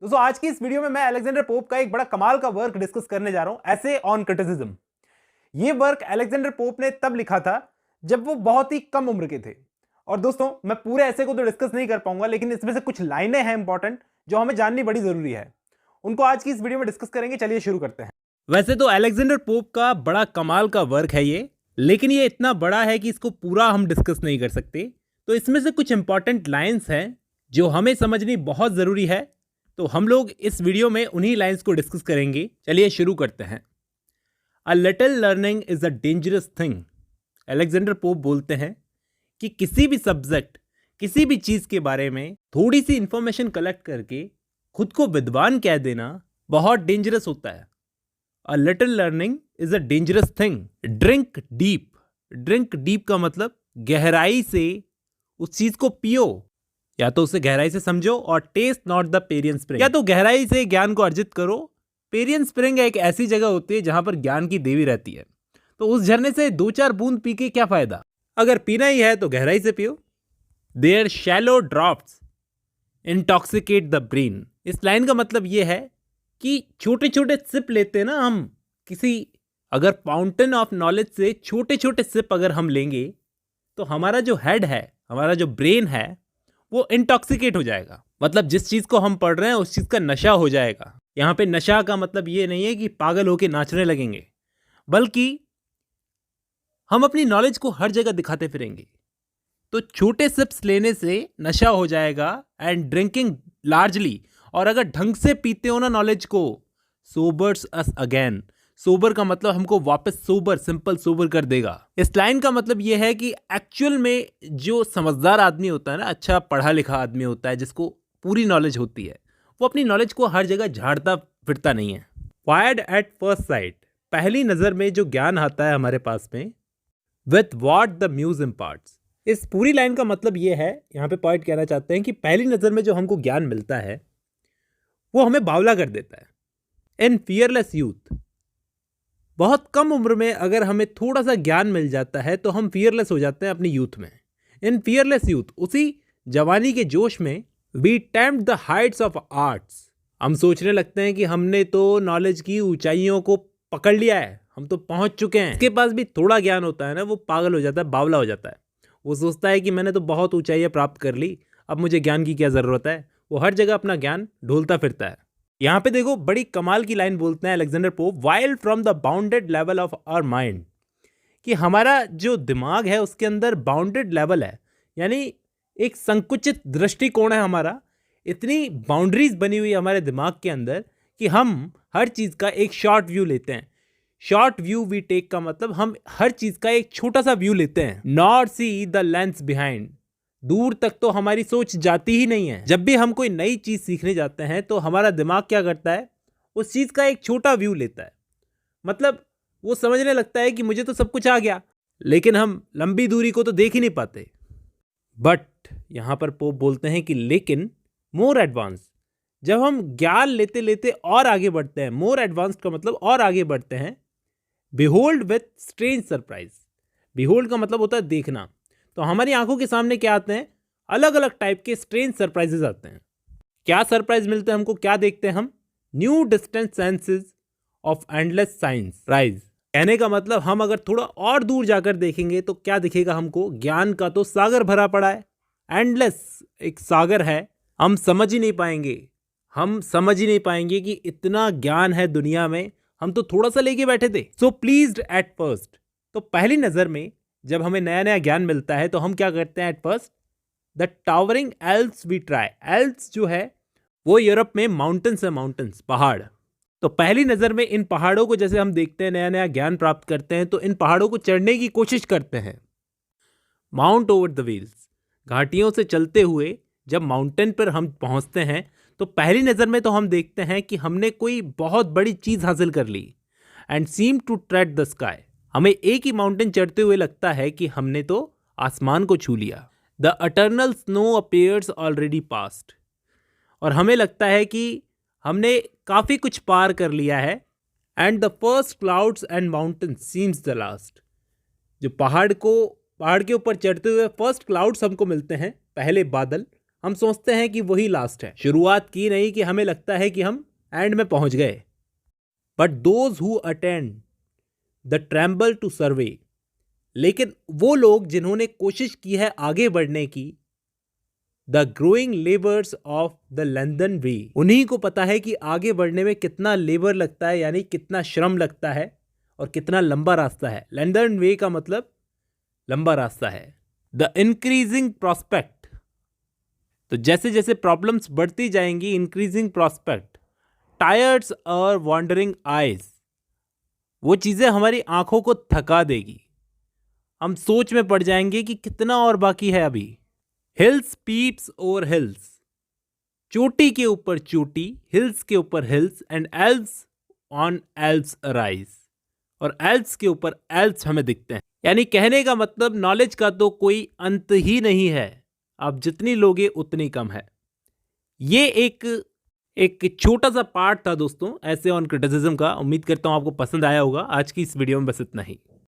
दोस्तों आज की इस वीडियो में मैं अलेक्जेंडर पोप का एक बड़ा कमाल का वर्क डिस्कस करने जा रहा हूं, ऐसे ऑन क्रिटिसिज्म। ये वर्क अलेक्जेंडर पोप ने तब लिखा था जब वो बहुत ही कम उम्र के थे। और दोस्तों मैं पूरे ऐसे को तो डिस्कस नहीं कर पाऊंगा, लेकिन इसमें से कुछ लाइनें हैं इंपॉर्टेंट जो हमें जाननी बड़ी जरूरी है। उनको आज की इस वीडियो में डिस्कस करेंगे। चलिए शुरू करते हैं। वैसे तो अलेक्जेंडर पोप का बड़ा कमाल का वर्क है ये, लेकिन ये इतना बड़ा है कि इसको पूरा हम डिस्कस नहीं कर सकते। तो इसमें से कुछ इंपॉर्टेंट लाइन्स हैं जो हमें समझनी बहुत जरूरी है, तो हम लोग इस वीडियो में उन्हीं लाइंस को डिस्कस करेंगे। चलिए शुरू करते हैं। A little learning is a dangerous thing. Alexander pope बोलते हैं कि किसी भी सब्जेक्ट, किसी भी चीज के बारे में थोड़ी सी इंफॉर्मेशन कलेक्ट करके खुद को विद्वान कह देना बहुत डेंजरस होता है। A little learning is a dangerous thing. Drink deep. Drink deep का मतलब गहराई से उस चीज को पियो, या तो उसे गहराई से समझो, और taste not the Pierian spring, या तो गहराई से ज्ञान को अर्जित करो। पेरियन स्प्रिंग एक ऐसी जगह होती है जहां पर ज्ञान की देवी रहती है, तो उस झरने से 2-4 बूंद पी के क्या फायदा। अगर पीना ही है तो गहराई से पियो। There shallow drops intoxicate the brain. इस लाइन का मतलब यह है कि छोटे छोटे सिप लेते हैं ना हम किसी, अगर फाउंटेन ऑफ नॉलेज से छोटे छोटे सिप अगर हम लेंगे तो हमारा जो हेड है, हमारा जो ब्रेन है, वो इंटॉक्सिकेट हो जाएगा। मतलब जिस चीज को हम पढ़ रहे हैं उस चीज का नशा हो जाएगा। यहाँ पे नशा का मतलब ये नहीं है कि पागल होके नाचने लगेंगे, बल्कि हम अपनी नॉलेज को हर जगह दिखाते फिरेंगे। तो छोटे सिप्स लेने से नशा हो जाएगा एंड ड्रिंकिंग लार्जली, और अगर ढंग से पीते हो ना नॉलेज को, सोबर्स अस अगेन। सोबर का मतलब हमको वापस सोबर, सिंपल सोबर कर देगा। इस लाइन का मतलब यह है कि एक्चुअल में जो समझदार आदमी होता है ना, अच्छा पढ़ा लिखा आदमी होता है जिसको पूरी नॉलेज होती है, वो अपनी नॉलेज को हर जगह झाड़ता फिरता नहीं है। Fired at first sight. पहली नजर में जो ज्ञान आता है हमारे पास में, with what the muse imparts. इस पूरी लाइन का मतलब यह है, यहाँ पे पॉइंट कहना चाहते हैं कि पहली नजर में जो हमको ज्ञान मिलता है वो हमें बावला कर देता है। इन फियरलेस यूथ। बहुत कम उम्र में अगर हमें थोड़ा सा ज्ञान मिल जाता है तो हम फियरलेस हो जाते हैं अपनी यूथ में। इन फियरलेस यूथ, उसी जवानी के जोश में, we tempt the heights of arts. हम सोचने लगते हैं कि हमने तो नॉलेज की ऊंचाइयों को पकड़ लिया है, हम तो पहुंच चुके हैं। इसके पास भी थोड़ा ज्ञान होता है ना, वो पागल हो जाता है, बावला हो जाता है। वो सोचता है कि मैंने तो बहुत ऊंचाइयां प्राप्त कर ली, अब मुझे ज्ञान की क्या जरूरत है। वो हर जगह अपना ज्ञान ढोलता फिरता है। यहां पे देखो बड़ी कमाल की लाइन बोलते हैं Alexander Pope, wild from the bounded level of our mind. कि हमारा जो दिमाग है उसके अंदर बाउंडेड लेवल है, यानी एक संकुचित दृष्टिकोण है हमारा। इतनी बाउंड्रीज बनी हुई है हमारे दिमाग के अंदर कि हम हर चीज का एक शॉर्ट व्यू लेते हैं। शॉर्ट व्यू वी टेक का मतलब हम हर चीज का एक छोटा सा व्यू लेते हैं। Not see the lens behind. दूर तक तो हमारी सोच जाती ही नहीं है। जब भी हम कोई नई चीज सीखने जाते हैं तो हमारा दिमाग क्या करता है, उस चीज का एक छोटा व्यू लेता है। मतलब वो समझने लगता है कि मुझे तो सब कुछ आ गया, लेकिन हम लंबी दूरी को तो देख ही नहीं पाते। बट यहां पर पोप बोलते हैं कि लेकिन मोर एडवांस। जब हम ज्ञान लेते लेते और आगे बढ़ते हैं, मोर एडवांस का मतलब और आगे बढ़ते हैं, behold with strange surprise. Behold का मतलब होता है देखना। तो हमारी आंखों के सामने क्या आते हैं, अलग अलग टाइप के स्ट्रेंज सरप्राइजेस आते हैं। क्या सरप्राइज मिलते हैं हमको, क्या देखते हैं हम, new distant senses of endless science rise. कहने का मतलब हम अगर थोड़ा और दूर जाकर देखेंगे तो क्या दिखेगा हमको, ज्ञान का तो सागर भरा पड़ा है। एंडलेस एक सागर है, हम समझ ही नहीं पाएंगे। हम समझ ही नहीं पाएंगे कि इतना ज्ञान है दुनिया में, हम तो थोड़ा सा लेके बैठे थे। सो प्लीज्ड एट फर्स्ट। तो पहली नजर में जब हमें नया नया ज्ञान मिलता है तो हम क्या करते हैं, at first the towering Alps we try. Alps जो है वो यूरोप में माउंटेन्स है, माउंटेन्स, पहाड़। तो पहली नजर में इन पहाड़ों को जैसे हम देखते हैं, नया नया ज्ञान प्राप्त करते हैं, तो इन पहाड़ों को चढ़ने की कोशिश करते हैं। Mount over the wheels. घाटियों से चलते हुए जब माउंटेन पर हम पहुंचते हैं तो पहली नजर में तो हम देखते हैं कि हमने कोई बहुत बड़ी चीज हासिल कर ली। And seem to trade the sky. हमें एक ही माउंटेन चढ़ते हुए लगता है कि हमने तो आसमान को छू लिया। The eternal snow appears already past. और हमें लगता है कि हमने काफी कुछ पार कर लिया है। And the first clouds and mountain seems the last. जो पहाड़ के ऊपर चढ़ते हुए फर्स्ट क्लाउड्स हमको मिलते हैं, पहले बादल, हम सोचते हैं कि वही लास्ट है, शुरुआत की नहीं कि हमें लगता है कि हम एंड में पहुंच गए। But those who attend the tremble to survey, लेकिन वो लोग जिन्होंने कोशिश की है आगे बढ़ने की, the growing labours of the London way, उन्हीं को पता है कि आगे बढ़ने में कितना लेबर लगता है, यानी कितना श्रम लगता है और कितना लंबा रास्ता है। लंदन वे का मतलब लंबा रास्ता है। द इंक्रीजिंग प्रॉस्पेक्ट, तो जैसे जैसे प्रॉब्लम्स बढ़ती जाएंगी, इंक्रीजिंग प्रॉस्पेक्ट, टायर्ड्स और वॉन्डरिंग आइज, वो चीजें हमारी आंखों को थका देगी। हम सोच में पड़ जाएंगे कि कितना और बाकी है अभी। हिल्स पीप्स ओवर हिल्स, चोटी के ऊपर चोटी, हिल्स के ऊपर hills, and elves on elves arise, और एल्व्स के ऊपर एल्व्स हमें दिखते हैं। यानी कहने का मतलब नॉलेज का तो कोई अंत ही नहीं है, आप जितनी लोगे उतनी कम है। ये एक छोटा सा पार्ट था दोस्तों ऐसे ऑन क्रिटिसिज्म का। उम्मीद करता हूं आपको पसंद आया होगा। आज की इस वीडियो में बस इतना ही।